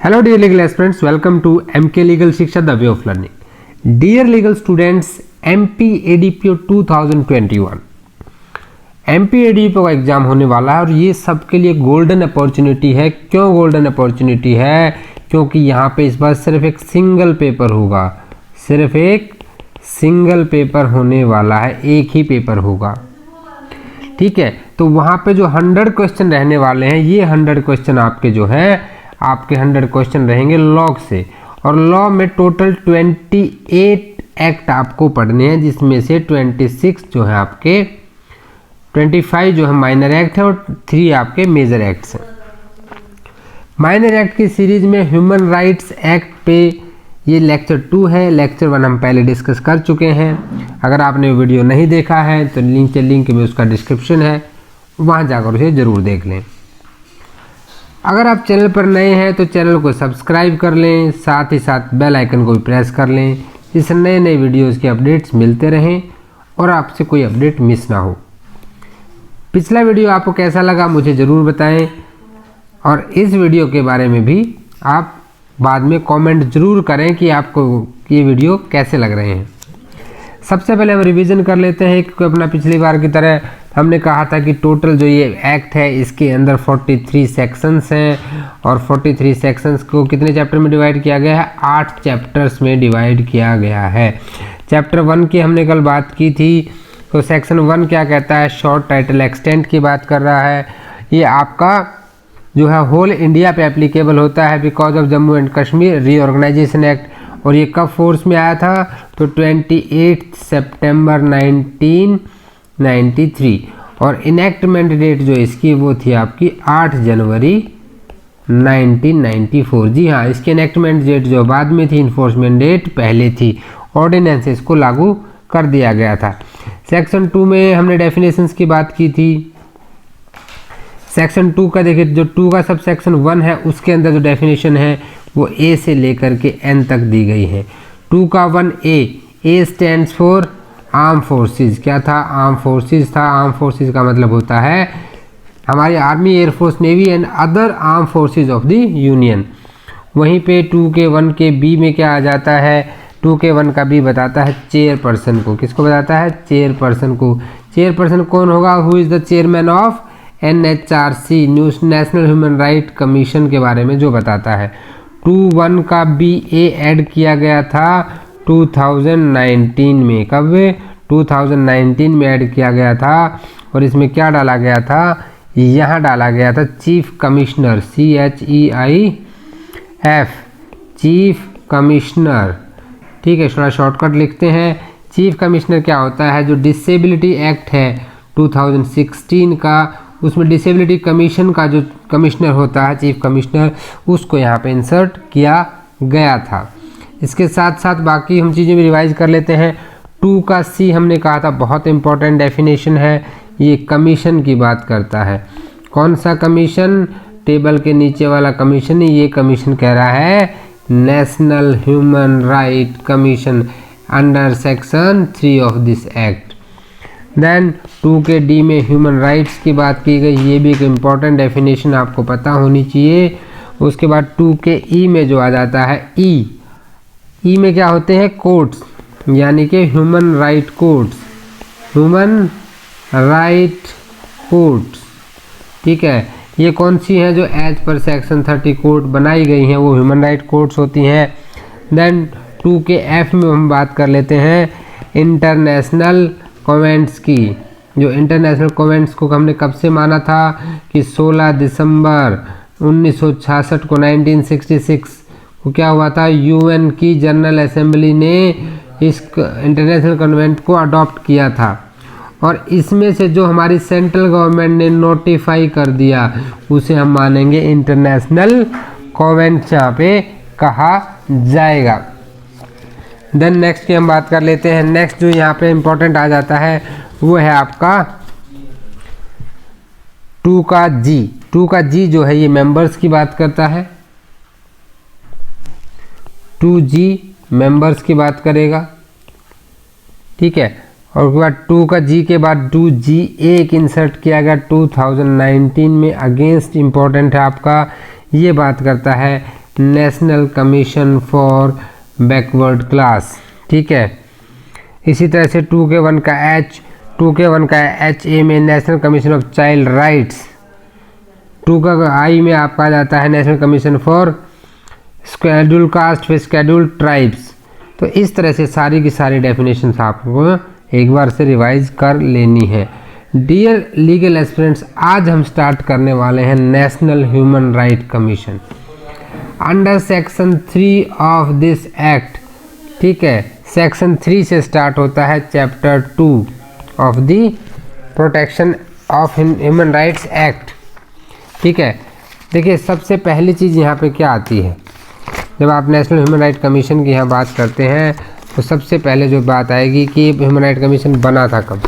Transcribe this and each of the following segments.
Hello dear legal aspirants, welcome to MK Legal Shiksha, the way of learning. Dear legal students, MP ADPO 2021 MP ADPO का exam होने वाला है और ये सबके लिए गोल्डन अपॉर्चुनिटी है। क्यों गोल्डन अपॉर्चुनिटी है? क्योंकि यहाँ पे इस बार सिर्फ एक सिंगल पेपर होगा, सिर्फ एक सिंगल पेपर होने वाला है, एक ही पेपर होगा। ठीक है, तो वहाँ पे जो 100 क्वेश्चन रहने वाले हैं, ये 100 क्वेश्चन आपके जो है आपके 100 क्वेश्चन रहेंगे लॉ से, और लॉ में टोटल 28 एक्ट आपको पढ़ने हैं, जिसमें से 26 जो है आपके 25 जो है माइनर एक्ट है और 3 आपके मेजर एक्ट्स हैं। माइनर एक्ट की सीरीज में ह्यूमन राइट्स एक्ट पे ये लेक्चर 2 है। लेक्चर 1 हम पहले डिस्कस कर चुके हैं। अगर आपने वीडियो नहीं देखा है तो लिंक में उसका डिस्क्रिप्शन है, वहाँ जाकर उसे ज़रूर देख लें। अगर आप चैनल पर नए हैं तो चैनल को सब्सक्राइब कर लें, साथ ही साथ बेल आइकन को भी प्रेस कर लें, जिससे नए नए वीडियोज़ के अपडेट्स मिलते रहें और आपसे कोई अपडेट मिस ना हो। पिछला वीडियो आपको कैसा लगा मुझे ज़रूर बताएं, और इस वीडियो के बारे में भी आप बाद में कमेंट ज़रूर करें कि आपको ये वीडियो कैसे लग रहे हैं। सबसे पहले हम रिवीजन कर लेते हैं कि अपना पिछली बार की तरह हमने कहा था कि टोटल जो ये एक्ट है इसके अंदर 43 सेक्शंस हैं, और 43 सेक्शंस को कितने चैप्टर में डिवाइड किया गया है? 8 चैप्टर्स में डिवाइड किया गया है। चैप्टर 1 की हमने कल बात की थी, तो सेक्शन 1 क्या कहता है? शॉर्ट टाइटल एक्सटेंट की बात कर रहा है। ये आपका जो है होल इंडिया पे एप्लीकेबल होता है because of Jammu and Kashmir reorganisation act, और ये कब फोर्स में आया था? तो 28 सितंबर 1993, और इनेक्टमेंट डेट जो इसकी वो थी आपकी 8 जनवरी 1994। जी हाँ, इसकी इनेक्टमेंट डेट जो बाद में थी, इन्फोर्समेंट डेट पहले थी। ऑर्डिनेंसेस को लागू कर दिया गया था। सेक्शन 2 में हमने डेफिनेशंस की बात की थी। सेक्शन 2 का देखिए, जो 2 का सब सेक्शन 1 है उसके अंदर जो डेफिनेशन है वो ए से लेकर के एन तक दी गई है। 2 का 1 स्टैंड्स फॉर आर्म फोर्सेस। क्या था? आर्म फोर्सेस था। आर्म फोर्सेस का मतलब होता है हमारी army, air force, navy and other arm forces of the union. वहीं पे 2 के 1 के बी में क्या आ जाता है? 2 के 1 का बी बताता है चेयरपर्सन को। किसको बताता है? चेयरपर्सन को। चेयरपर्सन कौन होगा? Who is the chairman of NHRC, national human right commission के बारे में जो बताता है। 2(1) का BA ऐड किया गया था 2019 में। कब? 2019 में ऐड किया गया था, और इसमें क्या डाला गया था? यहाँ डाला गया था chief commissioner, CHEIF, chief commissioner. ठीक है, थोड़ा शॉर्टकट लिखते हैं। चीफ कमिश्नर क्या होता है? जो डिसेबिलिटी एक्ट है 2016 का, उसमें डिसेबिलिटी कमीशन का जो कमिश्नर होता है, चीफ कमिश्नर, उसको यहाँ पे इंसर्ट किया गया था। इसके साथ साथ बाकी हम चीज़ें भी रिवाइज कर लेते हैं। 2 का C हमने कहा था बहुत इंपॉर्टेंट डेफिनेशन है। ये कमीशन की बात करता है। कौन सा कमीशन? टेबल के नीचे वाला कमीशन ही ये कमीशन कह रहा है national human right commission under section 3 of this act. Then 2 के D में ह्यूमन राइट्स की बात की गई, ये भी एक इम्पॉर्टेंट डेफिनेशन आपको पता होनी चाहिए। उसके बाद 2 के E में जो आ जाता है E में क्या होते हैं? कोर्ट्स, यानी कि human right courts, human right courts. ठीक है, ये कौन सी हैं? जो एज पर सेक्शन 30 कोर्ट बनाई गई हैं वो ह्यूमन राइट कोर्ट्स होती हैं। देन 2 के F में हम बात कर लेते हैं इंटरनेशनल कॉन्वेंट्स की। जो इंटरनेशनल कॉन्वेंट्स को हमने कब से माना था? कि 16 दिसंबर 1966 को, 1966 को क्या हुआ था? UN की जनरल असेंबली ने इस इंटरनेशनल कन्वेंट को अडॉप्ट किया था, और इसमें से जो हमारी सेंट्रल गवर्नमेंट ने नोटिफाई कर दिया उसे हम मानेंगे इंटरनेशनल कॉन्वेंट यहाँ पे कहा जाएगा। देन नेक्स्ट की हम बात कर लेते हैं। नेक्स्ट जो यहाँ पे इम्पोर्टेंट आ जाता है वो है आपका 2 का G। 2 का G जो है ये मेंबर्स की बात करता है। 2G मेंबर्स की बात करेगा। ठीक है, और उसके बाद 2 का G के बाद 2GA एक इंसर्ट किया गया 2019 में। अगेंस्ट इम्पोर्टेंट है आपका, ये बात करता है national commission for backward class, ठीक है। इसी तरह से 2K1 का HA में national commission of child rights, 2 का I में आपका जाता है national commission for schedule caste व शेड्यूल ट्राइब्स। तो इस तरह से सारी की सारी डेफिनेशंस आपको एक बार से रिवाइज कर लेनी है। डियर लीगल एस्पिरेंट्स, आज हम स्टार्ट करने वाले हैं national human right commission under section 3 of this act, ठीक है। सेक्शन 3 से स्टार्ट होता है chapter 2 of the protection of human rights act, ठीक है। देखिए सबसे पहली चीज़ यहाँ पे क्या आती है, जब आप नेशनल ह्यूमन राइट कमीशन की यहाँ बात करते हैं तो सबसे पहले जो बात आएगी कि ह्यूमन राइट कमीशन बना था कब।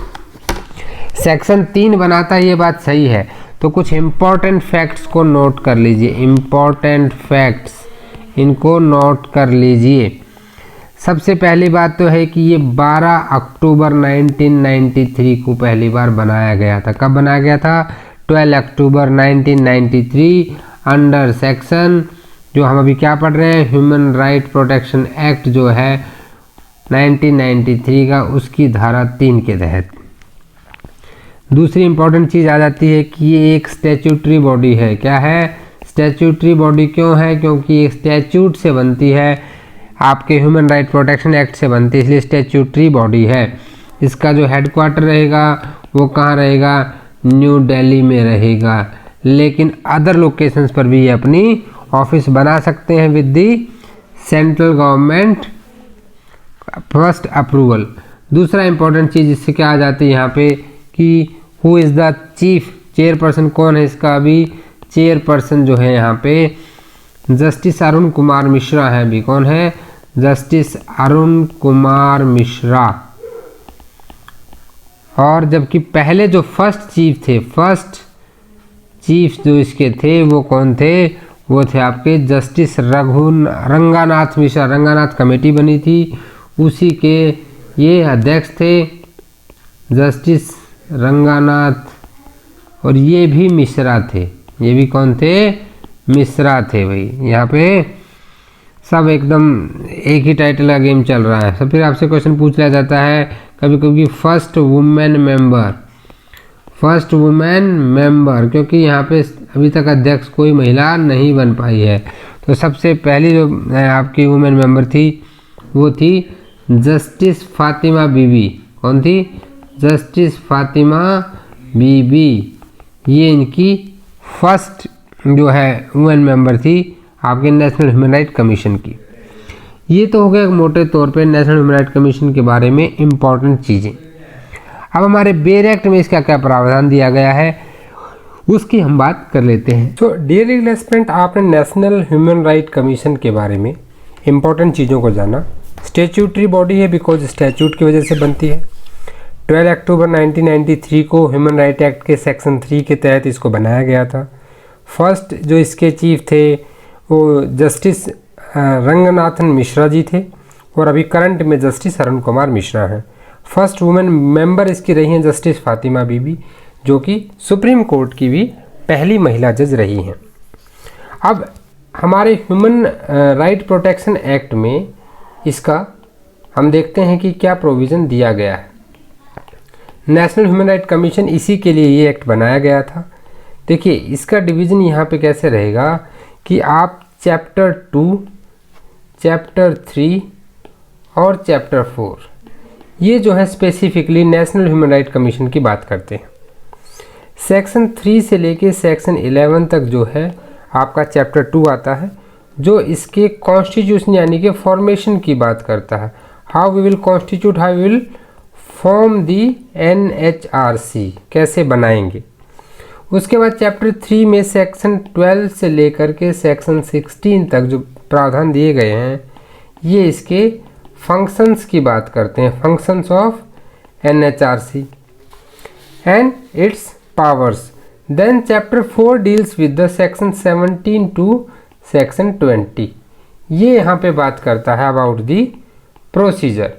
सेक्शन 3 बनाता है, ये बात सही है। तो कुछ इम्पॉर्टेंट फैक्ट्स को नोट कर लीजिए, इम्पॉर्टेंट फैक्ट्स इनको नोट कर लीजिए। सबसे पहली बात तो है कि ये 12 अक्टूबर 1993 को पहली बार बनाया गया था। कब बनाया गया था? 12 अक्टूबर 1993 अंडर सेक्शन, जो हम अभी क्या पढ़ रहे हैं, ह्यूमन राइट प्रोटेक्शन एक्ट जो है 1993 का, उसकी धारा 3 के तहत। दूसरी इंपॉर्टेंट चीज़ आ जाती है कि ये एक स्टैट्यूटरी बॉडी है। क्या है? स्टैट्यूटरी बॉडी क्यों है? क्योंकि ये स्टैट्यूट से बनती है, आपके ह्यूमन राइट प्रोटेक्शन एक्ट से बनती है, इसलिए स्टैट्यूटरी बॉडी है। इसका जो हेडक्वार्टर रहेगा वो कहाँ रहेगा? न्यू दिल्ली में रहेगा, लेकिन अदर लोकेशंस पर भी ये अपनी ऑफिस बना सकते हैं with the central government first approval. दूसरा इंपॉर्टेंट चीज़ इससे क्या आ जाती है यहाँ पे कि who is the chief chairperson, कौन है इसका अभी चेयरपर्सन जो है यहाँ पे जस्टिस अरुण कुमार मिश्रा है। अभी कौन है? जस्टिस अरुण कुमार मिश्रा। और जबकि पहले जो फर्स्ट चीफ जो इसके थे वो कौन थे? वो थे आपके जस्टिस रंगानाथ मिश्रा। रंगानाथ कमेटी बनी थी, उसी के ये अध्यक्ष थे जस्टिस रंगानाथ, और ये भी मिश्रा थे। ये भी कौन थे? मिश्रा थे भाई। यहाँ पे सब एकदम एक ही टाइटल का गेम चल रहा है। सब फिर आपसे क्वेश्चन पूछ लिया जाता है कभी कभी फर्स्ट वुमेन मेंबर, क्योंकि यहाँ पे अभी तक अध्यक्ष कोई महिला नहीं बन पाई है। तो सबसे पहली जो आपकी वुमेन मेंबर थी वो थी जस्टिस फातिमा बीबी। कौन थी? जस्टिस फातिमा बीबी। ये इनकी फर्स्ट जो है वुमेन मेंबर थी आपके नेशनल ह्यूमन राइट कमीशन की। ये तो हो गया मोटे तौर पे नेशनल ह्यूमन राइट कमीशन के बारे में इम्पॉर्टेंट चीज़ें। अब हमारे बेयर एक्ट में इसका क्या प्रावधान दिया गया है उसकी हम बात कर लेते हैं। तो डियर लीगल एस्पिरेंट, आपने नेशनल ह्यूमन राइट कमीशन के बारे में इम्पॉर्टेंट चीज़ों को जाना। स्टैट्यूटरी बॉडी है बिकॉज स्टैट्यूट की वजह से बनती है। 12 अक्टूबर 1993 को ह्यूमन राइट एक्ट के सेक्शन 3 के तहत इसको बनाया गया था। फर्स्ट जो इसके चीफ थे वो जस्टिस रंगनाथन मिश्रा जी थे, और अभी करंट में जस्टिस अरुण कुमार मिश्रा हैं। फर्स्ट वुमेन मेंबर इसकी रही हैं जस्टिस फातिमा बीबी, जो कि सुप्रीम कोर्ट की भी पहली महिला जज रही हैं। अब हमारे ह्यूमन राइट प्रोटेक्शन एक्ट में इसका हम देखते हैं कि क्या प्रोविज़न दिया गया है। नेशनल ह्यूमन राइट कमीशन, इसी के लिए ये एक्ट बनाया गया था। देखिए इसका डिवीज़न यहाँ पे कैसे रहेगा कि आप चैप्टर 2, चैप्टर 3 और चैप्टर 4 ये जो है specifically national human right commission की बात करते हैं। सेक्शन 3 से लेके सेक्शन 11 तक जो है आपका चैप्टर 2 आता है, जो इसके कॉन्स्टिट्यूशन यानी कि फॉर्मेशन की बात करता है। How we will constitute, how we will form the NHRC, कैसे बनाएंगे। उसके बाद चैप्टर 3 में सेक्शन 12 से लेकर के सेक्शन 16 तक जो प्रावधान दिए गए हैं ये इसके फंक्शंस की बात करते हैं, functions of NHRC and its powers. Then chapter 4 deals with the section 17 to section 20। ये यहाँ पे बात करता है अबाउट दी प्रोसीजर।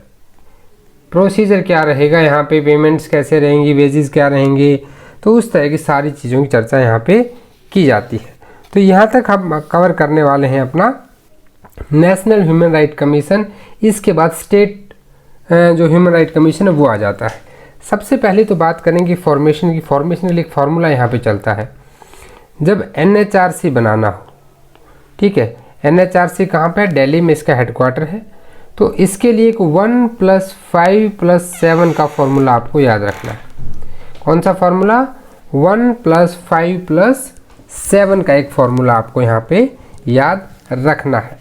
प्रोसीजर क्या रहेगा यहाँ पे, पेमेंट्स कैसे रहेंगी, वेजेस क्या रहेंगे, तो उस तरह की सारी चीज़ों की चर्चा यहाँ पे की जाती है। तो यहाँ तक हम कवर करने वाले हैं अपना नेशनल ह्यूमन राइट कमीशन। इसके बाद स्टेट जो ह्यूमन राइट कमीशन है वो आ जाता है। सबसे पहले तो बात करेंगे फॉर्मेशन की। फॉर्मेशन के लिए एक फार्मूला यहाँ पे चलता है, जब NHRC बनाना हो, ठीक है, NHRC कहाँ पे है? दिल्ली में इसका हेडक्वार्टर है। तो इसके लिए एक 1 + 5 + 7 का फॉर्मूला आपको याद रखना है। कौन सा फार्मूला? 1 + 5 + 7 का एक फार्मूला आपको यहाँ पे याद रखना है।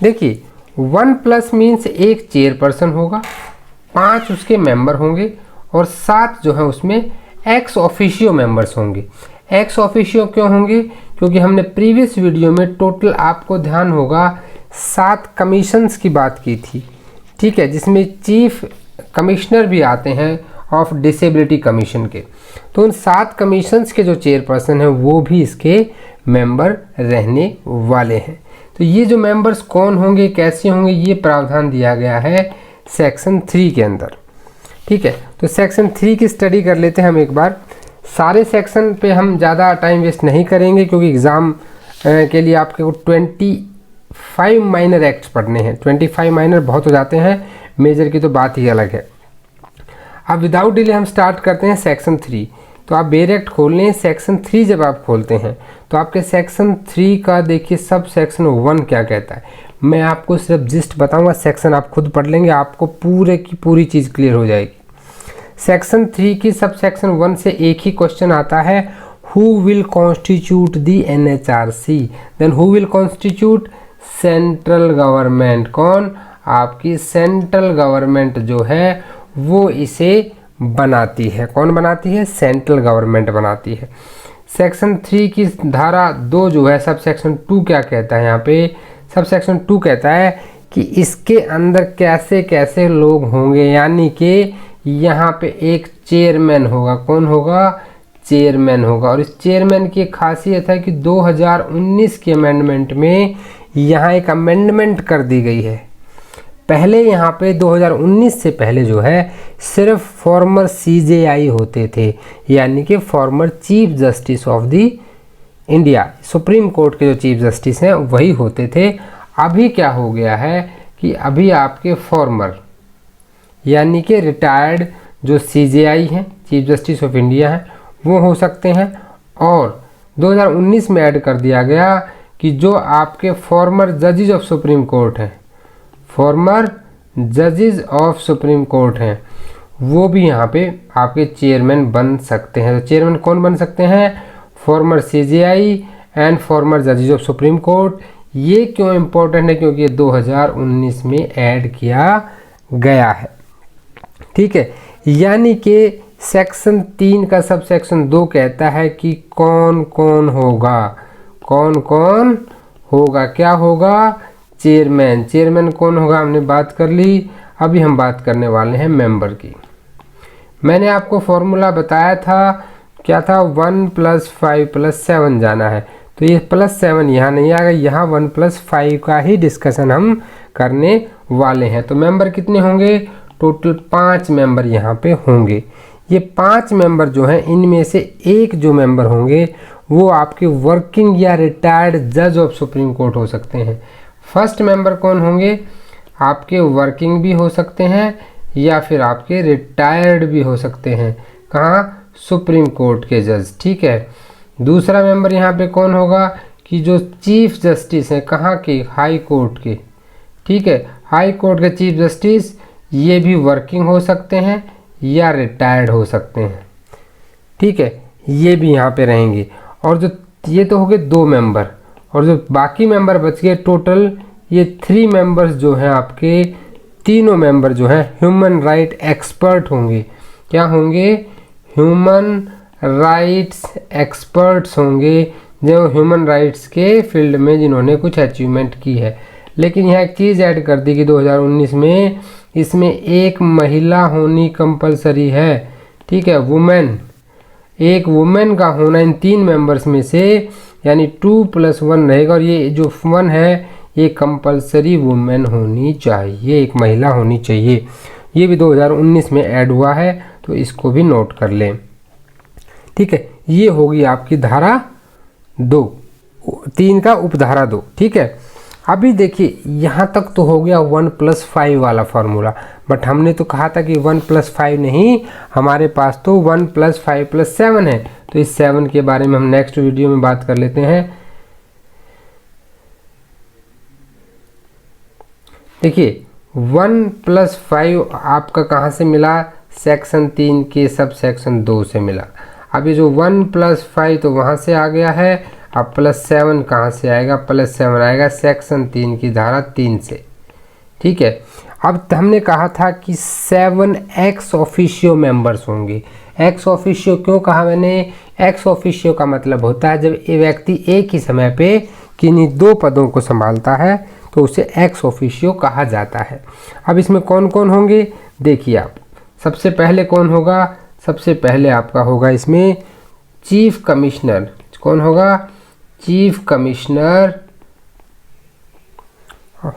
देखिए 1+ मीन्स एक चेयरपर्सन होगा, 5 उसके मेंबर होंगे और 7 जो है उसमें एक्स ऑफिशियो मेंबर्स होंगे। एक्स ऑफिशियो क्यों होंगे? क्योंकि हमने प्रीवियस वीडियो में टोटल, आपको ध्यान होगा, 7 कमीशंस की बात की थी, ठीक है, जिसमें चीफ कमिश्नर भी आते हैं ऑफ डिसेबिलिटी कमीशन के। तो उन 7 कमीशंस के जो चेयरपर्सन हैं वो भी इसके मेंबर रहने वाले हैं। तो ये जो मेंबर्स कौन होंगे, कैसे होंगे, ये प्रावधान दिया गया है सेक्शन 3 के अंदर, ठीक है। तो सेक्शन 3 की स्टडी कर लेते हैं हम एक बार। सारे सेक्शन पे हम ज़्यादा टाइम वेस्ट नहीं करेंगे क्योंकि एग्ज़ाम के लिए आपके को 25 माइनर एक्ट्स पढ़ने हैं। 25 माइनर बहुत हो जाते हैं, मेजर की तो बात ही अलग है। अब विदाउट डिले हम स्टार्ट करते हैं सेक्शन 3। तो आप डायरेक्ट खोल लें सेक्शन 3। जब आप खोलते हैं तो आपके सेक्शन 3 का देखिए सब सेक्शन 1 क्या कहता है। मैं आपको सिर्फ जिस्ट बताऊंगा, सेक्शन आप खुद पढ़ लेंगे, आपको पूरे की पूरी चीज़ क्लियर हो जाएगी। सेक्शन 3 की सब सेक्शन 1 से एक ही क्वेश्चन आता है, who will constitute the NHRC। Then who will constitute? Central government. कौन? आपकी सेंट्रल गवर्नमेंट जो है वो इसे बनाती है। कौन बनाती है? सेंट्रल गवर्नमेंट बनाती है। सेक्शन 3 की धारा 2 जो है, सब सेक्शन 2 क्या कहता है? यहाँ पे सब सेक्शन 2 कहता है कि इसके अंदर कैसे कैसे लोग होंगे, यानी कि यहाँ पे एक चेयरमैन होगा। कौन होगा? चेयरमैन होगा। और इस चेयरमैन की खासियत है कि 2019 के अमेंडमेंट में यहाँ एक अमेंडमेंट कर दी गई है। पहले यहाँ पे 2019 से पहले जो है सिर्फ फॉर्मर CJI होते थे, यानी कि former chief justice of the India, supreme court के जो चीफ जस्टिस हैं वही होते थे। अभी क्या हो गया है कि अभी आपके फॉर्मर यानी कि रिटायर्ड जो CJI हैं, चीफ जस्टिस ऑफ इंडिया हैं, वो हो सकते हैं। और 2019 में ऐड कर दिया गया कि जो आपके फॉर्मर जजेस ऑफ सुप्रीम कोर्ट हैं, फॉर्मर जजेस ऑफ सुप्रीम कोर्ट हैं, वो भी यहाँ पे आपके चेयरमैन बन सकते हैं। तो चेयरमैन कौन बन सकते हैं? फॉर्मर CJI एंड फॉर्मर जजेस ऑफ सुप्रीम कोर्ट। ये क्यों इम्पोर्टेंट है? क्योंकि ये 2019 में ऐड किया गया है, ठीक है। यानी कि सेक्शन 3 का सब सेक्शन 2 कहता है कि कौन कौन होगा, कौन कौन होगा, क्या होगा? चेयरमैन। चेयरमैन कौन होगा हमने बात कर ली। अभी हम बात करने वाले हैं मेंबर की। मैंने आपको फॉर्मूला बताया था, क्या था? 1 + 5 + 7 जाना है। तो ये +7 यहाँ नहीं आएगा, यहाँ 1 + 5 का ही डिस्कशन हम करने वाले हैं। तो मेंबर कितने होंगे? टोटल 5 मेंबर यहाँ पे होंगे। ये 5 मेंबर जो हैं, इनमें से एक जो मेंबर होंगे वो आपके वर्किंग या रिटायर्ड जज ऑफ सुप्रीम कोर्ट हो सकते हैं। फर्स्ट मेंबर कौन होंगे? आपके वर्किंग भी हो सकते हैं या फिर आपके रिटायर्ड भी हो सकते हैं। कहाँ? सुप्रीम कोर्ट के जज, ठीक है। दूसरा मेंबर यहाँ पे कौन होगा कि जो चीफ जस्टिस हैं, कहाँ के? हाई कोर्ट के, ठीक है। हाई कोर्ट के चीफ जस्टिस ये भी वर्किंग हो सकते हैं या रिटायर्ड हो सकते हैं, ठीक है। ये भी यहाँ पे रहेंगे। और जो ये तो हो गए 2 मेंबर, और जो बाकी मेंबर बच गए टोटल ये 3 मेंबर्स जो हैं आपके, तीनों मेंबर जो हैं ह्यूमन राइट एक्सपर्ट होंगे। क्या होंगे? ह्यूमन राइट्स एक्सपर्ट्स होंगे, जो ह्यूमन राइट्स के फील्ड में जिन्होंने कुछ अचीवमेंट की है। लेकिन यहाँ एक चीज़ ऐड कर दी कि 2019 में इसमें एक महिला होनी कंपलसरी है, ठीक है, वुमेन। एक वुमेन का होना इन 3 मेंबर्स में से, यानी 2 + 1 रहेगा। और ये जो 1 है ये कंपलसरी वुमेन होनी चाहिए, एक महिला होनी चाहिए। ये भी 2019 में ऐड हुआ है, तो इसको भी नोट कर लें, ठीक है। ये होगी आपकी धारा 2। 3 का उपधारा 2। ठीक है, अभी देखिए यहाँ तक तो हो गया 1+5 वाला फार्मूला, बट हमने तो कहा था कि 1+5 नहीं, हमारे पास तो 1+5+7 है। तो इस 7 के बारे में हम नेक्स्ट वीडियो में बात कर लेते हैं। देखिए 1+5 आपका कहाँ से मिला, सेक्शन 3 के सब सेक्शन 2 से मिला। अब ये जो 1+5 तो वहाँ से आ गया है, अब +7 कहाँ से आएगा, +7 आएगा सेक्शन 3 की धारा 3 से। ठीक है, अब हमने कहा था कि 7 एक्स ऑफिशियो मेंबर्स होंगे। एक्स ऑफिशियो क्यों कहा मैंने, एक्स ऑफिशियो का मतलब होता है जब ये व्यक्ति एक ही समय पे किन्हीं 2 पदों को संभालता है तो उसे एक्स ऑफिशियो कहा जाता है। अब इसमें कौन कौन होंगे देखिए आप, सबसे पहले कौन होगा, सबसे पहले आपका होगा इसमें चीफ कमिश्नर। कौन होगा, चीफ कमिश्नर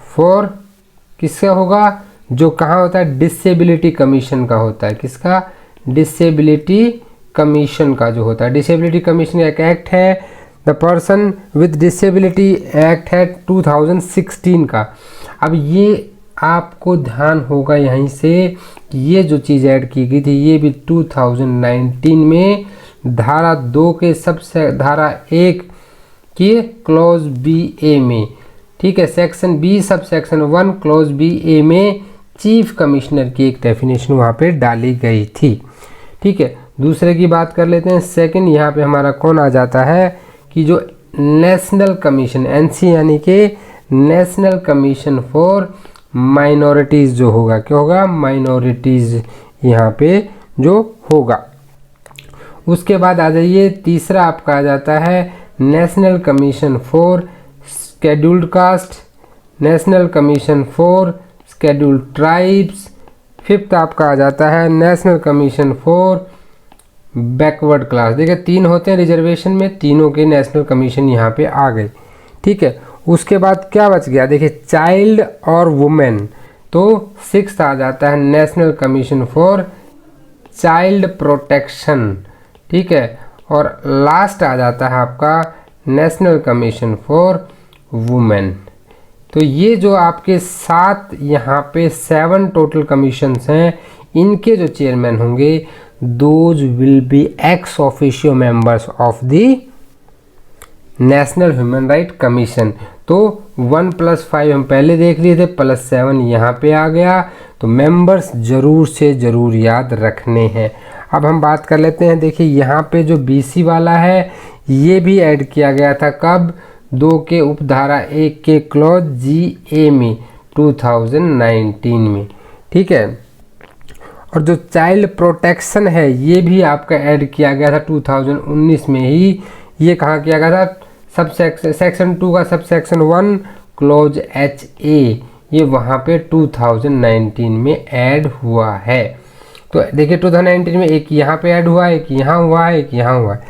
फॉर, किसका होगा, जो कहाँ होता है, डिसेबिलिटी कमीशन का होता है। किसका, डिसेबिलिटी कमीशन का जो होता है। डिसेबिलिटी कमीशन एक एक्ट है, the person with disability act है 2016 का। अब ये आपको ध्यान होगा यहीं से कि ये जो चीज़ ऐड की गई थी ये भी 2019 में धारा 2 के सबसे धारा 1 के क्लॉज बी ए में, ठीक है, section B sub section 1 clause B A में चीफ कमिश्नर की एक डेफिनेशन वहाँ पे डाली गई थी। ठीक है, दूसरे की बात कर लेते हैं। सेकंड यहाँ पे हमारा कौन आ जाता है कि जो नेशनल कमीशन, एनसी यानी कि नेशनल कमीशन फॉर माइनॉरिटीज़ जो होगा, क्या होगा, माइनॉरिटीज़ यहाँ पे जो होगा। उसके बाद आ जाइए, तीसरा आपका आ जाता है national commission for scheduled caste, national commission for scheduled tribes. Fifth आपका आ जाता है national commission for backward class. देखिए 3 होते हैं रिजर्वेशन में, तीनों के नेशनल कमीशन यहाँ पे आ गए। ठीक है, उसके बाद क्या बच गया, देखिए चाइल्ड और वुमेन, तो 6th आ जाता है national commission for child protection. ठीक है, और लास्ट आ जाता है आपका नेशनल कमीशन फॉर वुमेन। तो ये जो आपके 7 यहाँ पे 7 टोटल कमीशंस हैं, इनके जो चेयरमैन होंगे those will be ex officio members of the national human right commission. तो 1+5 हम पहले देख लिए थे, +7 यहाँ पे आ गया, तो मेंबर्स जरूर से ज़रूर याद रखने हैं। अब हम बात कर लेते हैं, देखिए यहाँ पे जो बीसी वाला है ये भी ऐड किया गया था, कब, 2 के उपधारा 1 के क्लॉज जी ए में 2019 में। ठीक है, और जो चाइल्ड प्रोटेक्शन है ये भी आपका ऐड किया गया था 2019 में ही। ये कहाँ किया गया था, सब सेक्शन 2 का सब सेक्शन 1 क्लॉज एच ए, ये वहाँ पे 2019 में ऐड हुआ है। तो देखिए 2019 में एक यहाँ पे ऐड हुआ है, एक यहाँ हुआ है, एक यहाँ हुआ है,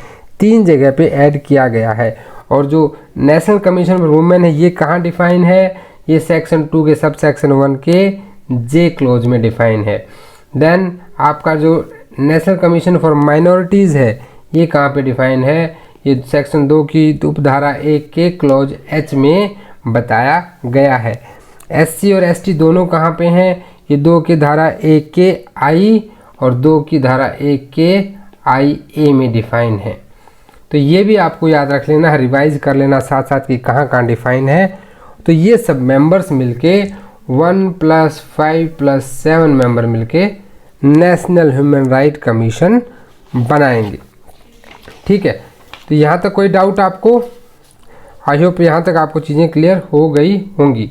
3 जगह पे ऐड किया गया है। और जो नेशनल कमीशन फॉर वुमेन है ये कहाँ डिफाइन है, ये सेक्शन 2 के सब सेक्शन 1 के जे क्लोज में डिफाइन है। देन आपका जो नेशनल कमीशन फॉर माइनॉरिटीज़ है ये कहाँ पे डिफाइन है, ये सेक्शन 2 की उपधारा 1 के क्लॉज एच में बताया गया है। एससी और एसटी दोनों कहाँ पे हैं, ये 2 की धारा 1 के आई और 2 की धारा 1 के आई ए में डिफाइन है। तो ये भी आपको याद रख लेना, रिवाइज कर लेना साथ साथ कि कहाँ कहाँ डिफाइन है। तो ये सब मेंबर्स मिलके 1+5+7 मेंबर मिलके नेशनल ह्यूमन राइट कमीशन बनाएंगे। ठीक है, तो यहाँ तक कोई डाउट आपको, आई होप यहाँ तक आपको चीज़ें क्लियर हो गई होंगी।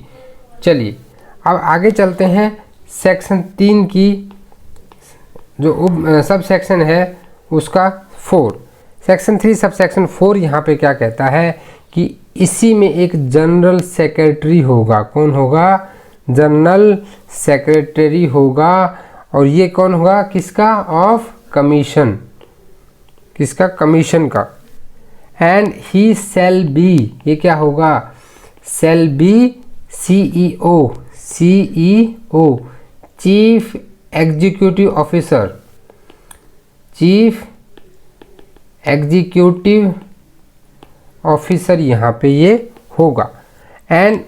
चलिए अब आगे चलते हैं, सेक्शन 3 की जो सब सेक्शन है उसका 4, सेक्शन 3 सब सेक्शन 4 यहाँ पे क्या कहता है कि इसी में एक जनरल सेक्रेटरी होगा। कौन होगा, जनरल सेक्रेटरी होगा। और ये कौन होगा, किसका, ऑफ कमीशन, किसका, कमीशन का। एंड ही शैल बी, ये क्या होगा, shall be CEO, CEO chief executive officer, chief executive officer यहाँ पे ये होगा। एंड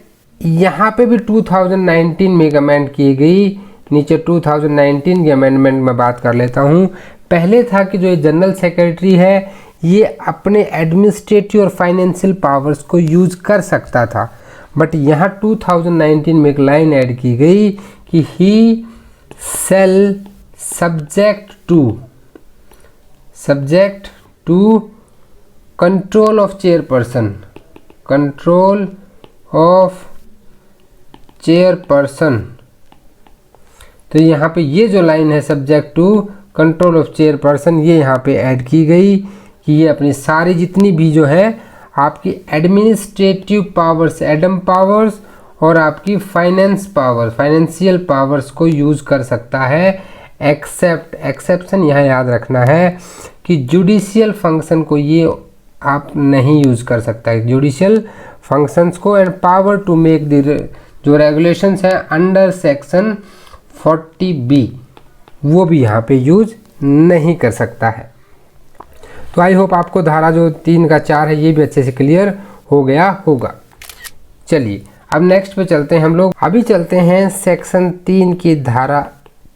यहाँ पे भी 2019 में एक अमेंड की गई, नीचे 2019 की अमेंडमेंट में बात कर लेता हूँ। पहले था कि जो ये जनरल सेक्रेटरी है ये अपने एडमिनिस्ट्रेटिव और फाइनेंशियल पावर्स को यूज कर सकता था, बट यहाँ 2019 में एक लाइन ऐड की गई कि he shall subject to control of chairperson, control of chairperson. तो यहाँ पे ये जो लाइन है subject to control of chairperson, ये यहाँ पे ऐड की गई कि ये अपनी सारी जितनी भी जो है आपकी एडमिनिस्ट्रेटिव पावर्स, एडम पावर्स और आपकी फाइनेंस पावर, फाइनेंशियल पावर्स को यूज कर सकता है, एक्सेप्ट, एक्सेप्शन यहाँ याद रखना है कि जुडिशियल फंक्शन को ये आप नहीं यूज कर सकता है, जुडिशियल फंक्शंस को। And power to make the जो रेगुलेशंस है अंडर सेक्शन 40B वो भी यहाँ पे यूज नहीं कर सकता है। तो आई होप आपको धारा जो 3 का 4 है ये भी अच्छे से क्लियर हो गया होगा। चलिए अब नेक्स्ट पे चलते हैं हम लोग। अभी चलते हैं सेक्शन 3 की धारा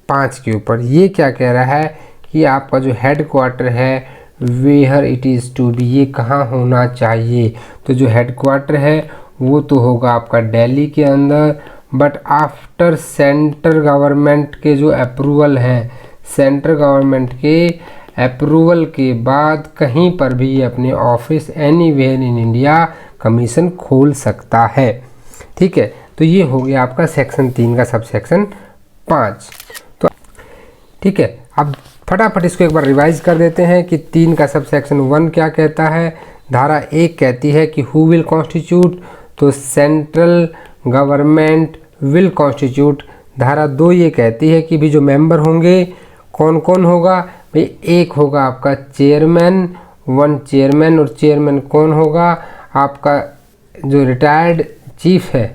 5 के ऊपर। ये क्या कह रहा है कि आपका जो हेड क्वार्टर है where it is to be, ये कहाँ होना चाहिए। तो जो हेड क्वार्टर है वो तो होगा आपका दिल्ली के अंदर, बट आफ्टर सेंट्रल गवर्नमेंट के जो अप्रूवल है, सेंट्रल गवर्नमेंट के अप्रूवल के बाद कहीं पर भी अपने office anywhere in India commission खोल सकता है। ठीक है, तो ये हो गया आपका सेक्शन 3 का सब सेक्शन 5। तो ठीक है, अब फटाफट इसको एक बार रिवाइज कर देते हैं कि 3 का सब सेक्शन 1 क्या कहता है। धारा 1 कहती है कि हु विल कॉन्स्टिट्यूट, तो सेंट्रल गवर्नमेंट विल कॉन्स्टिट्यूट। धारा 2 ये कहती है कि भी जो मेंबर होंगे कौन कौन होगा, भाई एक होगा आपका चेयरमैन, 1 चेयरमैन, और चेयरमैन कौन होगा आपका जो रिटायर्ड चीफ है।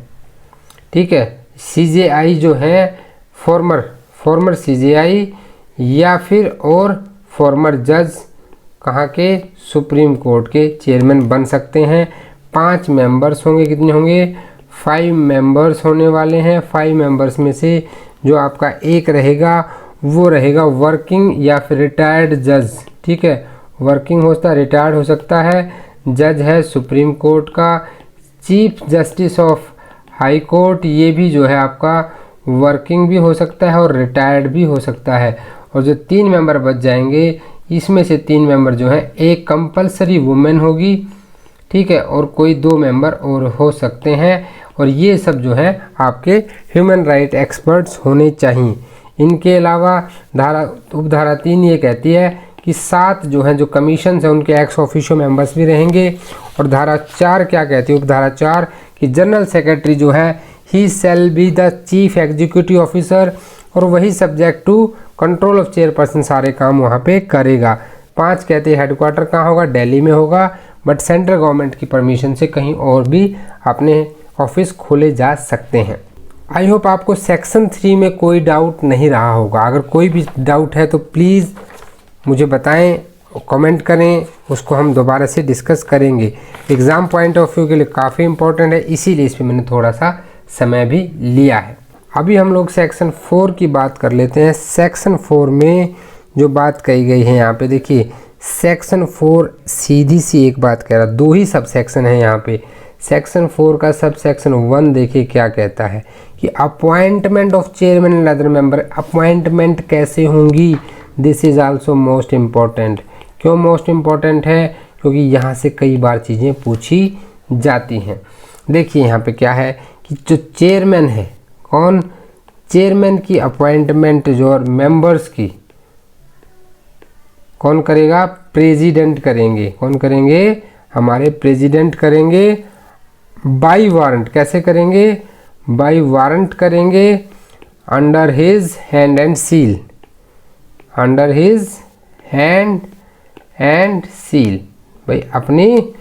ठीक है, CJI जो है फॉर्मर CJI या फिर और फॉर्मर जज कहाँ के, सुप्रीम कोर्ट के चेयरमैन बन सकते हैं। 5 मेंबर्स होंगे, कितने होंगे, 5 मेंबर्स होने वाले हैं। 5 मेंबर्स में से जो आपका एक रहेगा वो रहेगा वर्किंग या फिर रिटायर्ड जज। ठीक है, वर्किंग होता है, रिटायर्ड हो सकता है। जज है सुप्रीम कोर्ट का। Chief justice of high court ये भी जो है आपका वर्किंग भी हो सकता है और रिटायर्ड भी हो सकता है। और जो 3 मेंबर बच जाएंगे इसमें से 3 मेंबर जो है, एक कंपलसरी वुमेन होगी, ठीक है, और कोई 2 मेंबर और हो सकते हैं। और ये सब जो है आपके ह्यूमन राइट एक्सपर्ट्स होने चाहिए। इनके अलावा उपधारा 3 ये कहती है कि 7 जो हैं जो कमीशन है उनके एक्स ऑफिशियो मेंबर्स भी रहेंगे। और धारा 4 क्या कहती है, उपधारा 4 कि जनरल सेक्रेटरी जो है he shall be the chief executive officer, और वही subject to control of chairperson सारे काम वहाँ पे करेगा। 5 कहते हैं हेडक्वार्टर कहाँ होगा, दिल्ली में होगा, बट सेंट्रल गवर्नमेंट की परमिशन से कहीं और भी अपने ऑफिस खोले जा सकते हैं। आई होप आपको सेक्शन 3 में कोई डाउट नहीं रहा होगा। अगर कोई भी डाउट है तो प्लीज़ मुझे बताएं, कमेंट करें, उसको हम दोबारा से डिस्कस करेंगे। एग्ज़ाम पॉइंट ऑफ व्यू के लिए काफ़ी इंपॉर्टेंट है, इसीलिए इस पर मैंने थोड़ा सा समय भी लिया है। अभी हम लोग सेक्शन 4 की बात कर लेते हैं। सेक्शन 4 में जो बात कही गई है यहाँ पे देखिए, सेक्शन 4 सीधी सी एक बात कह रहा, 2 ही सब सेक्शन है यहाँ पे। सेक्शन 4 का सब सेक्शन 1 देखिए क्या कहता है कि appointment of chairman and other member, appointment कैसे होंगी, this is also most important. क्यों मोस्ट इम्पॉर्टेंट है, क्योंकि यहाँ से कई बार चीज़ें पूछी जाती हैं। देखिए यहाँ पे क्या है कि जो चेयरमैन है, कौन, चेयरमैन की अपॉइंटमेंट जो और मेंबर्स की कौन करेगा, प्रेसिडेंट करेंगे। कौन करेंगे, हमारे प्रेसिडेंट करेंगे। बाई वारंट, कैसे करेंगे, बाई वारंट करेंगे, under his hand and seal, under his hand and seal. भाई अपनी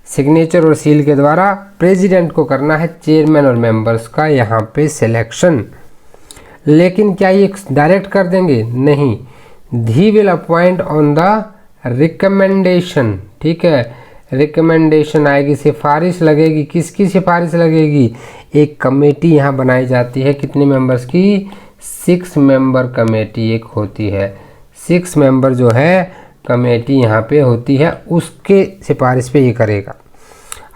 सिग्नेचर और सील के द्वारा प्रेसिडेंट को करना है चेयरमैन और मेंबर्स का यहाँ पे सिलेक्शन। लेकिन क्या ये डायरेक्ट कर देंगे, नहीं, he will appoint on the recommendation, ठीक है, रिकमेंडेशन आएगी, सिफारिश लगेगी। किसकी सिफारिश लगेगी? एक कमेटी यहाँ बनाई जाती है, कितने मेंबर्स की? 6 मेंबर कमेटी एक होती है, 6 मेंबर जो है कमेटी यहाँ पे होती है, उसके सिफारिश पे ये करेगा।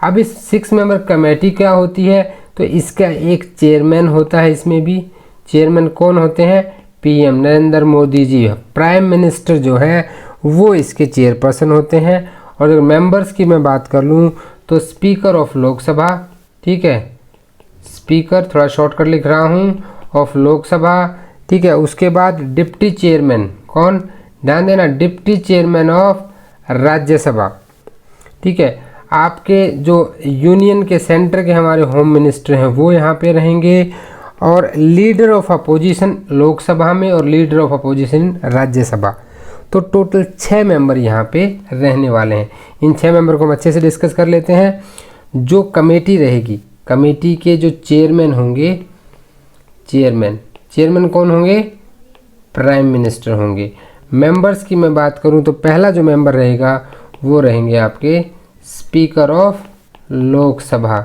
अब इस 6 मेंबर कमेटी क्या होती है? तो इसका एक चेयरमैन होता है, इसमें भी चेयरमैन कौन होते हैं? PM Narendra Modi ji, prime minister जो है वो इसके चेयरपर्सन होते हैं। और अगर मेंबर्स की मैं बात कर लूँ तो स्पीकर ऑफ लोकसभा, ठीक है, स्पीकर थोड़ा शॉर्टकट लिख रहा हूँ, ऑफ लोकसभा, ठीक है। उसके बाद डिप्टी चेयरमैन, कौन? ध्यान देना, डिप्टी चेयरमैन ऑफ राज्यसभा, ठीक है। आपके जो यूनियन के सेंटर के हमारे होम मिनिस्टर हैं वो यहाँ पे रहेंगे। और लीडर ऑफ अपोजिशन लोकसभा में और लीडर ऑफ अपोजिशन राज्यसभा। तो टोटल 6 मेंबर यहाँ पे रहने वाले हैं। इन 6 मेंबर को हम अच्छे से डिस्कस कर लेते हैं। जो कमेटी रहेगी, कमेटी के जो चेयरमैन होंगे, चेयरमैन कौन होंगे? प्राइम मिनिस्टर होंगे। मेंबर्स की मैं बात करूं तो पहला जो मेंबर रहेगा वो रहेंगे आपके स्पीकर ऑफ लोकसभा।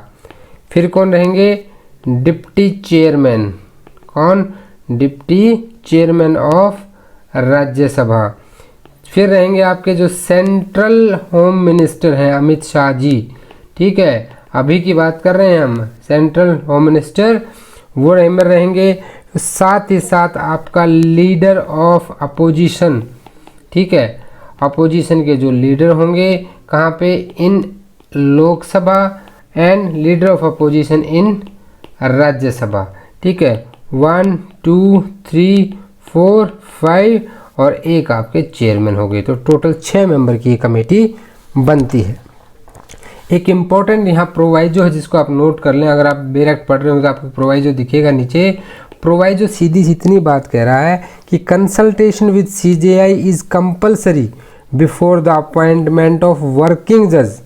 फिर कौन रहेंगे? डिप्टी चेयरमैन, कौन? Deputy chairman of Rajya Sabha. फिर रहेंगे आपके जो सेंट्रल होम मिनिस्टर हैं, अमित शाह जी, ठीक है, अभी की बात कर रहे हैं हम, सेंट्रल होम मिनिस्टर वो मेंबर रहेंगे। साथ ही साथ आपका लीडर ऑफ अपोजिशन, ठीक है, अपोजिशन के जो लीडर होंगे कहाँ पे? In Lok Sabha, and leader of opposition in Rajya Sabha, ठीक है। 1 2 3 4 5 और एक आपके चेयरमैन हो गए। तो टोटल 6 मेंबर की कमेटी बनती है। एक इम्पॉर्टेंट यहाँ प्रोवाइजो है जिसको आप नोट कर लें। अगर आप डायरेक्ट पढ़ रहे हो तो आपको प्रोवाइजो दिखेगा नीचे। प्रोवाइजो सीधी सी इतनी बात कह रहा है कि consultation with CJI is compulsory before the appointment of working जज।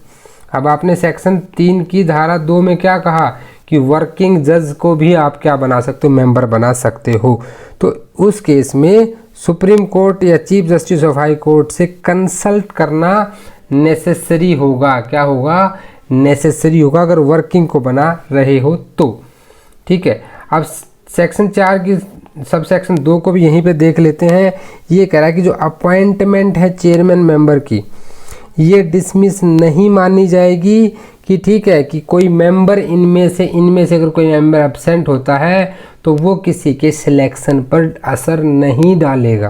अब आपने सेक्शन 3 की धारा 2 में क्या कहा कि वर्किंग जज को भी आप क्या बना सकते हो? मेंबर बना सकते हो। तो उस केस में सुप्रीम कोर्ट या chief justice of high court से कंसल्ट करना नेसेसरी होगा। क्या होगा? नेसेसरी होगा, अगर वर्किंग को बना रहे हो तो, ठीक है। अब सेक्शन 4 की सब सेक्शन 2 को भी यहीं पे देख लेते हैं। ये कह रहा है कि जो अपॉइंटमेंट है चेयरमैन मेंबर की, ये डिसमिस नहीं मानी जाएगी कि ठीक है कि कोई मेंबर इनमें से अगर कोई मेंबर एब्सेंट होता है तो वो किसी के सिलेक्शन पर असर नहीं डालेगा।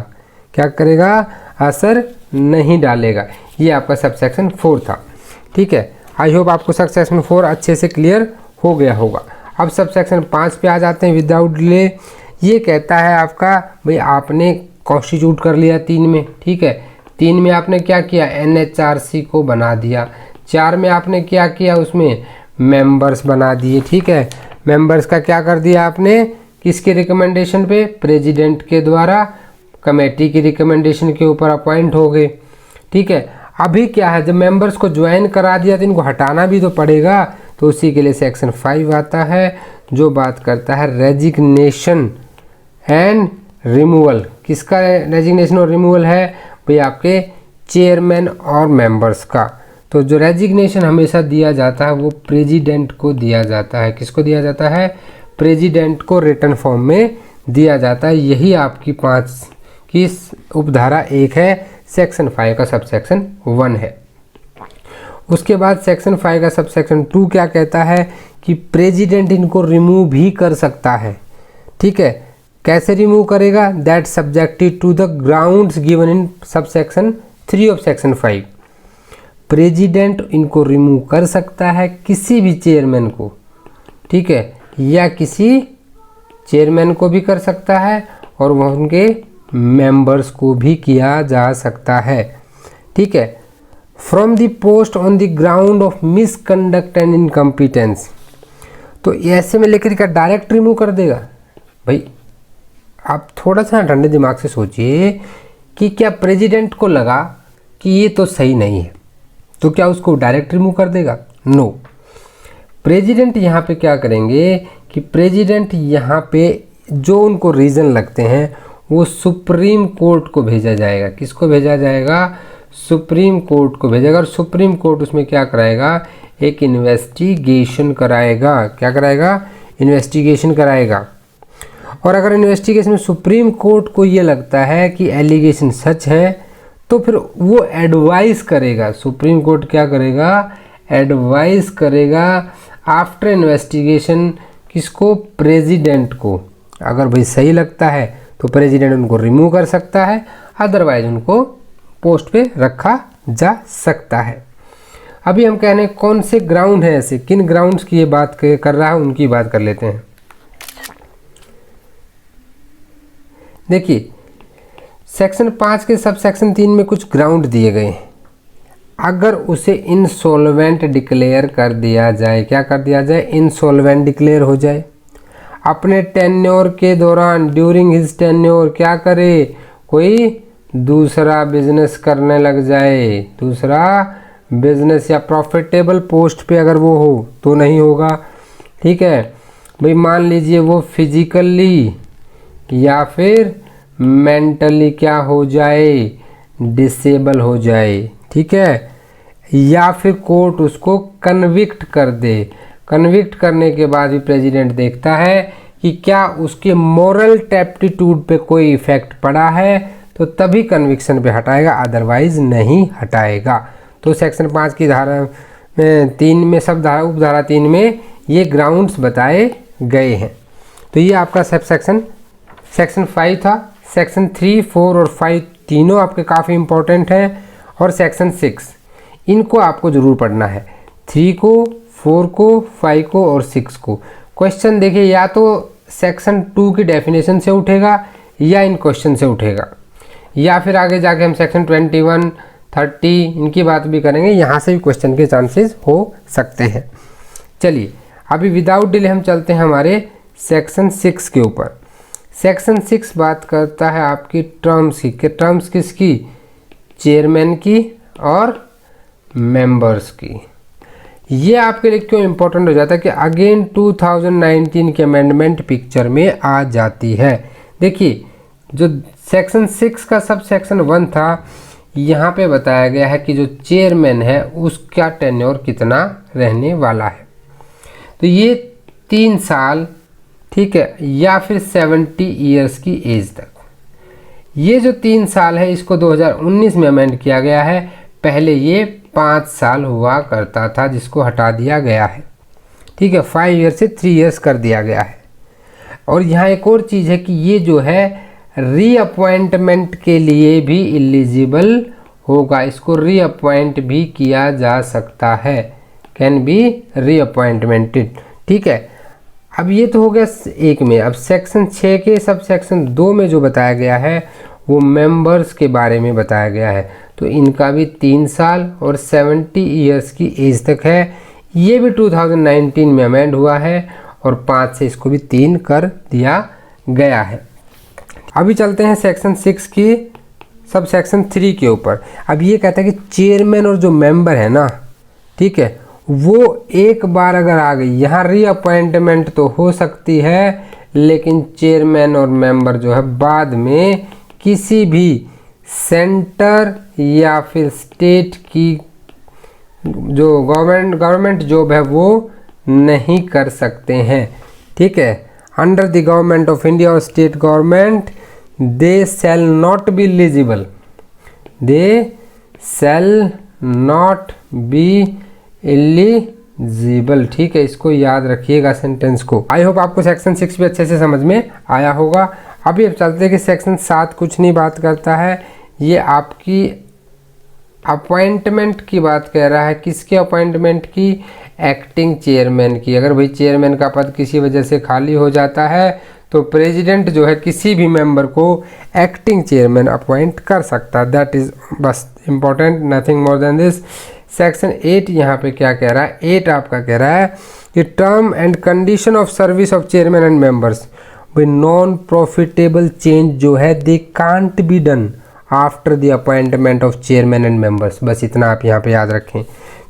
क्या करेगा? असर नहीं डालेगा। ये आपका सब सेक्शन 4 था, ठीक है। आई होप आपको सब सेक्शन 4 अच्छे से क्लियर हो गया होगा। अब सब सेक्शन 5 पे आ जाते हैं विदाउट डिले। ये कहता है आपका भाई आपने कॉन्स्टिट्यूट कर लिया 3 में, ठीक है। 3 में आपने क्या किया? NHRC को बना दिया। 4 में आपने क्या किया? उसमें मेंबर्स बना दिए, ठीक है। मेंबर्स का क्या कर दिया आपने? किसके रिकमेंडेशन पे? प्रेसिडेंट के द्वारा कमेटी की रिकमेंडेशन के ऊपर अपॉइंट हो गए, ठीक है। अभी क्या है, जब मेंबर्स को ज्वाइन करा दिया तो इनको हटाना भी तो पड़ेगा। तो उसी के लिए सेक्शन 5 आता है जो बात करता है रेजिग्नेशन एंड रिमूवल। किसका रेजिग्नेशन और रिमूवल है? भाई आपके चेयरमैन और मेंबर्स का। तो जो रेजिग्नेशन हमेशा दिया जाता है वो प्रेसिडेंट को दिया जाता है। किसको दिया जाता है? प्रेसिडेंट को रिटन फॉर्म में दिया जाता है। यही आपकी 5 की उपधारा 1 है, सेक्शन 5 का सब सेक्शन 1 है। उसके बाद सेक्शन 5 का सब सेक्शन 2 क्या कहता है कि प्रेसिडेंट इनको रिमूव भी कर सकता है, ठीक है। कैसे रिमूव करेगा? That subjected to the grounds given in sub section 3 of section 5। President इनको रिमूव कर सकता है किसी भी चेयरमैन को, ठीक है, या किसी चेयरमैन को भी कर सकता है और वह उनके मेंबर्स को भी किया जा सकता है, ठीक है। From the post on the ground of misconduct and incompetence. तो ऐसे में लेकर का डायरेक्ट रिमूव कर देगा। भाई आप थोड़ा सा ठंडे दिमाग से सोचिए कि क्या प्रेसिडेंट को लगा कि ये तो सही नहीं है तो क्या उसको डायरेक्ट रिमूव कर देगा? नो। प्रेसिडेंट यहाँ पे क्या करेंगे कि प्रेसिडेंट यहाँ पे जो उनको रीज़न लगते हैं वो सुप्रीम कोर्ट को भेजा जाएगा। किसको भेजा जाएगा? सुप्रीम कोर्ट को भेजेगा और सुप्रीम कोर्ट उसमें क्या कराएगा, एक इन्वेस्टिगेशन कराएगा। क्या कराएगा, इन्वेस्टिगेशन कराएगा। और अगर इन्वेस्टिगेशन में सुप्रीम कोर्ट को ये लगता है कि एलिगेशन सच है तो फिर वो एडवाइस करेगा। सुप्रीम कोर्ट क्या करेगा, एडवाइस करेगा आफ्टर इन्वेस्टिगेशन किसको, प्रेसिडेंट को। अगर भाई सही लगता है तो प्रेसिडेंट उनको रिमूव कर सकता है, अदरवाइज उनको पोस्ट पे रखा जा सकता है। अभी हम कह रहे हैं कौन से ग्राउंड है ऐसे, किन ग्राउंड्स की ये बात कर रहा है उनकी बात कर लेते हैं। देखिए सेक्शन 5 के सब सेक्शन 3 में कुछ ग्राउंड दिए गए हैं। अगर उसे इंसॉल्वेंट डिक्लेयर कर दिया जाए, क्या कर दिया जाए, इंसॉल्वेंट डिक्लेयर हो जाए, अपने टेन्योर के दौरान, ड्यूरिंग हिज टेन्योर क्या करे, कोई दूसरा बिजनेस करने लग जाए, दूसरा बिजनेस या प्रॉफिटेबल पोस्ट पे अगर वो हो तो नहीं होगा। ठीक है भाई, मान लीजिए वो फिजिकली या फिर मेंटली क्या हो जाए, डिसेबल हो जाए। ठीक है, या फिर कोर्ट उसको कन्विक्ट कर दे। कन्विक्ट करने के बाद भी प्रेसिडेंट देखता है कि क्या उसके मोरल टैप्टीट्यूड पे कोई इफेक्ट पड़ा है तो तभी कन्विक्शन पे हटाएगा, अदरवाइज नहीं हटाएगा। तो सेक्शन 5 की धारा 3 में सब धारा उपधारा 3 में ये ग्राउंड्स बताए गए हैं। तो ये आपका सब सेक्शन 5 था। सेक्शन 3, 4 और 5 तीनों आपके काफ़ी इंपॉर्टेंट हैं। और सेक्शन 6 इनको आपको ज़रूर पढ़ना है, 3 को, 4 को, 5 को और 6 को। क्वेश्चन देखिए या तो सेक्शन 2 की डेफिनेशन से उठेगा या इन क्वेश्चन से उठेगा, या फिर आगे जाके हम सेक्शन 21, 30 इनकी बात भी करेंगे, यहाँ से भी क्वेश्चन के चांसेस हो सकते हैं। चलिए अभी विदाउट डिले हम चलते हैं हमारे सेक्शन 6 के ऊपर। सेक्शन 6 बात करता है आपकी टर्म्स की, कि टर्म्स किसकी, चेयरमैन की और मेंबर्स की। ये आपके लिए क्यों इम्पोर्टेंट हो जाता है कि अगेन 2019 की अमेंडमेंट पिक्चर में आ जाती है। देखिए जो सेक्शन 6 का सब सेक्शन 1 था, यहाँ पे बताया गया है कि जो चेयरमैन है उसका टेन्योर कितना रहने वाला है। तो ये 3 साल, ठीक है, या फिर 70 ईयर्स की एज तक। ये जो 3 साल है इसको 2019 में अमेंड किया गया है। पहले ये 5 साल हुआ करता था जिसको हटा दिया गया है। ठीक है, 5 ईयर से 3 ईयर्स कर दिया गया है। और यहाँ एक और चीज़ है कि ये जो है रीअपॉइंटमेंट के लिए भी एलिजिबल होगा, इसको रीअपॉइंट भी किया जा सकता है, कैन बी रीअपॉइंटमेंटेड। ठीक है, अब ये तो हो गया एक में। अब सेक्शन 6 के सब सेक्शन 2 में जो बताया गया है वो मेंबर्स के बारे में बताया गया है। तो इनका भी 3 साल और 70 ईयर्स की एज तक है। ये भी 2019 में अमेंड हुआ है और 5 से इसको भी 3 कर दिया गया है। अभी चलते हैं सेक्शन 6 की सब सेक्शन 3 के ऊपर। अब ये कहता है कि चेयरमैन और जो मेंबर है ना, ठीक है, वो एक बार अगर आ गई, यहाँ रीअपॉइंटमेंट तो हो सकती है लेकिन चेयरमैन और मेंबर जो है बाद में किसी भी सेंटर या फिर स्टेट की जो गवर्नमेंट जॉब है वो नहीं कर सकते हैं। ठीक है, under the government of India और state government they shall not be eligible, they shall not be eligible. ठीक है, इसको याद रखिएगा सेंटेंस को। आई होप आपको सेक्शन 6 भी अच्छे से समझ में आया होगा। अभी अब चलते हैं कि सेक्शन 7 कुछ नहीं बात करता है, ये आपकी अपॉइंटमेंट की बात कह रहा है। किसके अपॉइंटमेंट की, एक्टिंग चेयरमैन की। अगर भाई चेयरमैन का पद किसी वजह से खाली हो जाता है तो प्रेसिडेंट जो है किसी भी मेंबर को एक्टिंग चेयरमैन अपॉइंट कर सकता है। दैट इज बस important, nothing more than this. Section 8 यहाँ पे क्या कह रहा है, 8 आपका कह रहा है कि term and condition of service of chairman and members भाई नॉन प्रॉफिटेबल चेंज जो है they can't be done after the appointment of chairman and members. बस इतना आप यहाँ पे याद रखें।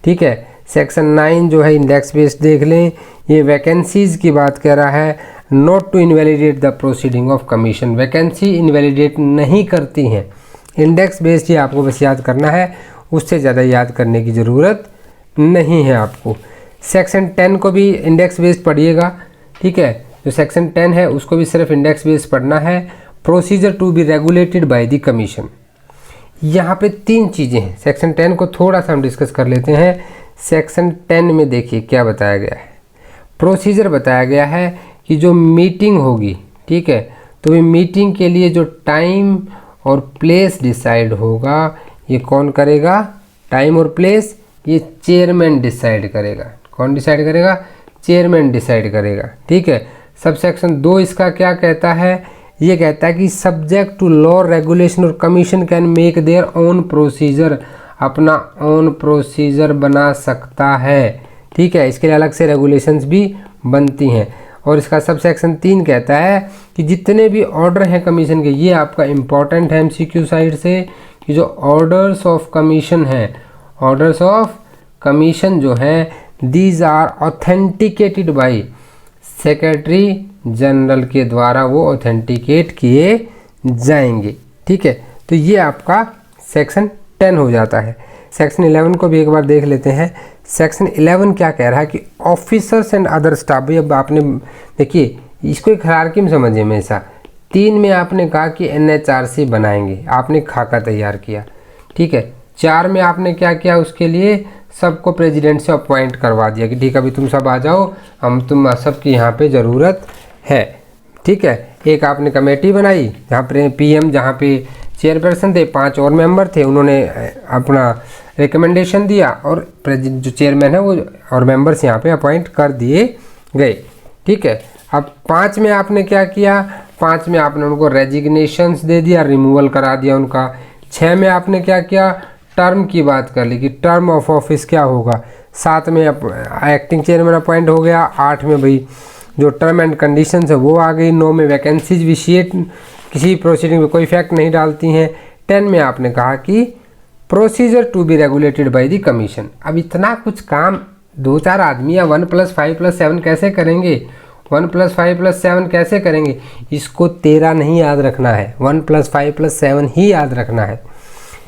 ठीक है, सेक्शन 9 जो है इंडेक्स बेस्ड देख लें, ये वैकेंसीज की बात कर रहा है। Not to invalidate the proceeding of commission, vacancy invalidate नहीं करती हैं इंडेक्स बेस्ड ही आपको बस याद करना है, उससे ज़्यादा याद करने की ज़रूरत नहीं है आपको। सेक्शन 10 को भी इंडेक्स बेस्ड पढ़िएगा, ठीक है। जो सेक्शन 10 है उसको भी सिर्फ इंडेक्स बेस्ड पढ़ना है। Procedure to be regulated by the commission, यहाँ पे 3 चीज़ें हैं। सेक्शन 10 को थोड़ा सा हम डिस्कस कर लेते हैं। सेक्शन 10 में देखिए क्या बताया गया है। प्रोसीजर बताया गया है कि जो मीटिंग होगी, ठीक है, तो ये मीटिंग के लिए जो टाइम और प्लेस डिसाइड होगा, ये कौन करेगा? टाइम और प्लेस ये चेयरमैन डिसाइड करेगा। कौन डिसाइड करेगा? चेयरमैन डिसाइड करेगा, ठीक है। सब सेक्शन 2 इसका क्या कहता है? ये कहता है कि सब्जेक्ट टू लॉ रेगुलेशन और commission can make their own procedure, अपना ओन प्रोसीजर बना सकता है, ठीक है। इसके लिए अलग से रेगुलेशंस भी बनती हैं। और इसका सब सेक्शन 3 कहता है कि जितने भी ऑर्डर हैं कमीशन के, ये आपका इम्पॉर्टेंट है एमसीक्यू साइड से, कि जो ऑर्डर्स ऑफ कमीशन हैं, ऑर्डर्स ऑफ कमीशन जो हैं, these are authenticated by secretary general के द्वारा वो ऑथेंटिकेट किए जाएंगे, ठीक है। तो ये आपका सेक्शन 10 हो जाता है। सेक्शन 11 को भी एक बार देख लेते हैं। सेक्शन 11 क्या कह रहा है कि ऑफिसर्स एंड अदर स्टाफ, भाई अब आपने देखिए इसको एक हायरार्की में समझिए हमेशा। 3 में आपने कहा कि NHRC बनाएंगे, आपने खाका तैयार किया, ठीक है। 4 में आपने क्या किया? उसके लिए सबको प्रेसिडेंट से अपॉइंट करवा दिया कि ठीक है अभी तुम सब आ जाओ, तुम सबकी यहाँ पे ज़रूरत है, ठीक है। एक आपने कमेटी बनाई जहाँ पे PM, जहाँ पे चेयरपर्सन थे, 5 और मेंबर थे, उन्होंने अपना रिकमेंडेशन दिया और जो चेयरमैन है वो और मेंबर्स यहाँ पे अपॉइंट कर दिए गए, ठीक है। अब 5 में आपने क्या किया? 5 में आपने उनको रेजिग्नेशंस दे दिया, रिमूवल करा दिया उनका। 6 में आपने क्या किया? टर्म की बात कर ली कि टर्म ऑफ ऑफिस क्या होगा। 7 में एक्टिंग चेयरमैन अपॉइंट हो गया। 8 में भाई जो टर्म एंड कंडीशंस है वो आ गई। 9 में वैकेंसीज विशिएट किसी प्रोसीडिंग में कोई इफेक्ट नहीं डालती हैं। 10 में आपने कहा कि procedure to be regulated by the commission. अब इतना कुछ काम 2-4 आदमी या 1 + 5 + 7 कैसे करेंगे? 1 + 5 + 7 कैसे करेंगे? इसको 13 नहीं याद रखना है, 1 + 5 + 7 ही याद रखना है,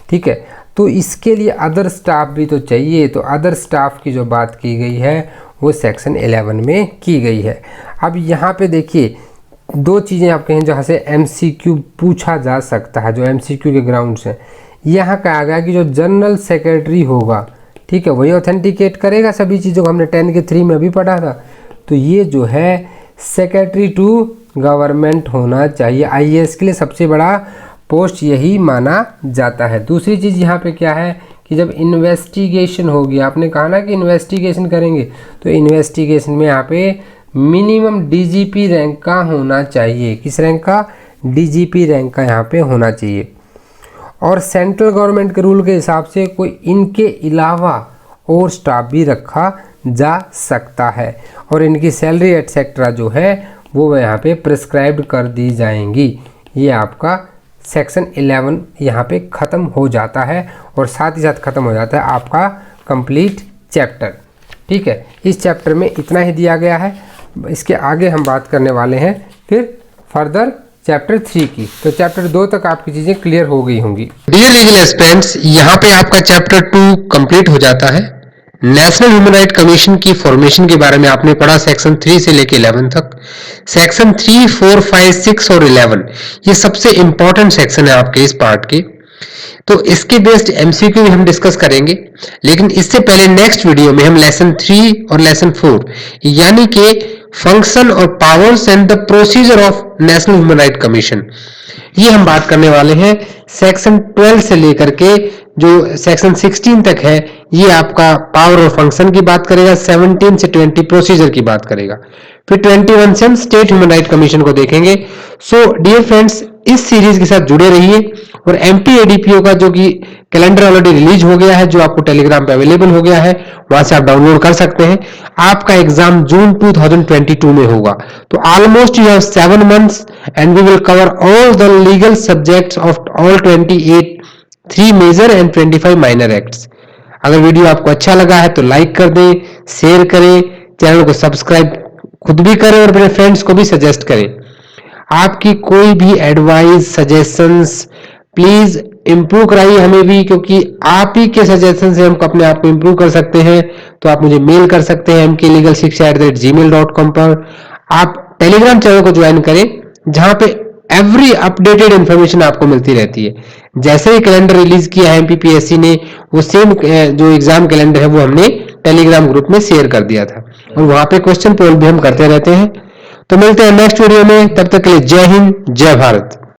ठीक है। तो इसके लिए अदर स्टाफ भी तो चाहिए। तो अदर स्टाफ की जो बात की गई है वो सेक्शन 11 में की गई है। अब यहाँ पे देखिए 2 चीज़ें आपके हैं जहाँ से MCQ पूछा जा सकता है, जो MCQ के ग्राउंड्स हैं। यहाँ कहा गया कि जो जनरल सेक्रेटरी होगा, ठीक है, वही ऑथेंटिकेट करेगा सभी चीज़ों को। हमने 10 के 3 में भी पढ़ा था। तो ये जो है सेक्रेटरी टू गवर्नमेंट होना चाहिए। IAS के लिए सबसे बड़ा पोस्ट यही माना जाता है। दूसरी चीज़ यहाँ पे क्या है कि जब इन्वेस्टिगेशन होगी, आपने कहा ना कि इन्वेस्टिगेशन करेंगे, तो इन्वेस्टिगेशन में यहाँ पे मिनिमम DGP रैंक का होना चाहिए। किस रैंक का? DGP रैंक का यहाँ पे होना चाहिए। और सेंट्रल गवर्नमेंट के रूल के हिसाब से कोई इनके अलावा और स्टाफ भी रखा जा सकता है और इनकी सैलरी एटसेट्रा जो है वो यहाँ पे प्रिस्क्राइब्ड कर दी जाएंगी। ये आपका सेक्शन 11 यहाँ पे ख़त्म हो जाता है और साथ ही साथ ख़त्म हो जाता है आपका कंप्लीट चैप्टर, ठीक है। इस चैप्टर में इतना ही दिया गया है। इसके आगे हम बात करने वाले हैं फिर फर्दर चैप्टर 3 की। तो चैप्टर 2 तक आपकी चीज़ें क्लियर हो गई होंगी। डियर लीगल एस्पिरेंट्स, यहाँ पे आपका चैप्टर 2 कंप्लीट हो जाता है। नेशनल ह्यूमन राइट कमीशन की फॉर्मेशन के बारे में आपने पढ़ा सेक्शन 3 से लेके 11 तक। सेक्शन 3, 4, 5, 6 और 11 ये सबसे इंपॉर्टेंट सेक्शन है आपके इस पार्ट के। तो इसके बेस्ड MCQ भी हम डिस्कस करेंगे, लेकिन इससे पहले नेक्स्ट वीडियो में हम लेसन 3 और लेसन 4 यानी कि फंक्शन और powers and the procedure of national human right commission, ये हम बात करने वाले हैं। सेक्शन 12 से लेकर के जो सेक्शन 16 तक है ये आपका पावर और फंक्शन की बात करेगा। 17 से 20 प्रोसीजर की बात करेगा। फिर 21 से हम स्टेट ह्यूमन राइट कमीशन को देखेंगे। सो डियर फ्रेंड्स, इस सीरीज के साथ जुड़े रहिए। और MPADPO का जो कि कैलेंडर ऑलरेडी रिलीज हो गया है, जो आपको टेलीग्राम पे अवेलेबल हो गया है, वहां से आप डाउनलोड कर सकते हैं। आपका एग्जाम जून 2022 में होगा। तो almost you have 7 months and we will cover all the legal subjects of all 28 3 major and 25 minor acts. अगर वीडियो आपको अच्छा लगा है तो लाइक कर दें, शेयर करें, चैनल को सब्सक्राइब खुद भी करें और अपने फ्रेंड्स को भी सजेस्ट करें। आपकी कोई भी एडवाइस, सजेशंस, प्लीज इम्प्रूव कराइए हमें भी, क्योंकि आप ही के सजेशन से हम अपने आप को इम्प्रूव कर सकते हैं। तो आप मुझे मेल कर सकते हैं mklegalshiksha@gmail.com पर। आप टेलीग्राम चैनल को ज्वाइन करें, जहां पे एवरी अपडेटेड इंफॉर्मेशन आपको मिलती रहती है। जैसे ही कैलेंडर रिलीज किया है एमपीपीएससी ने, वो सेम जो एग्जाम कैलेंडर है वो हमने टेलीग्राम ग्रुप में शेयर कर दिया था, और वहां पे क्वेश्चन पोल भी हम करते रहते हैं। तो मिलते हैं नेक्स्ट वीडियो में, तब तक के लिए जय हिंद, जय भारत।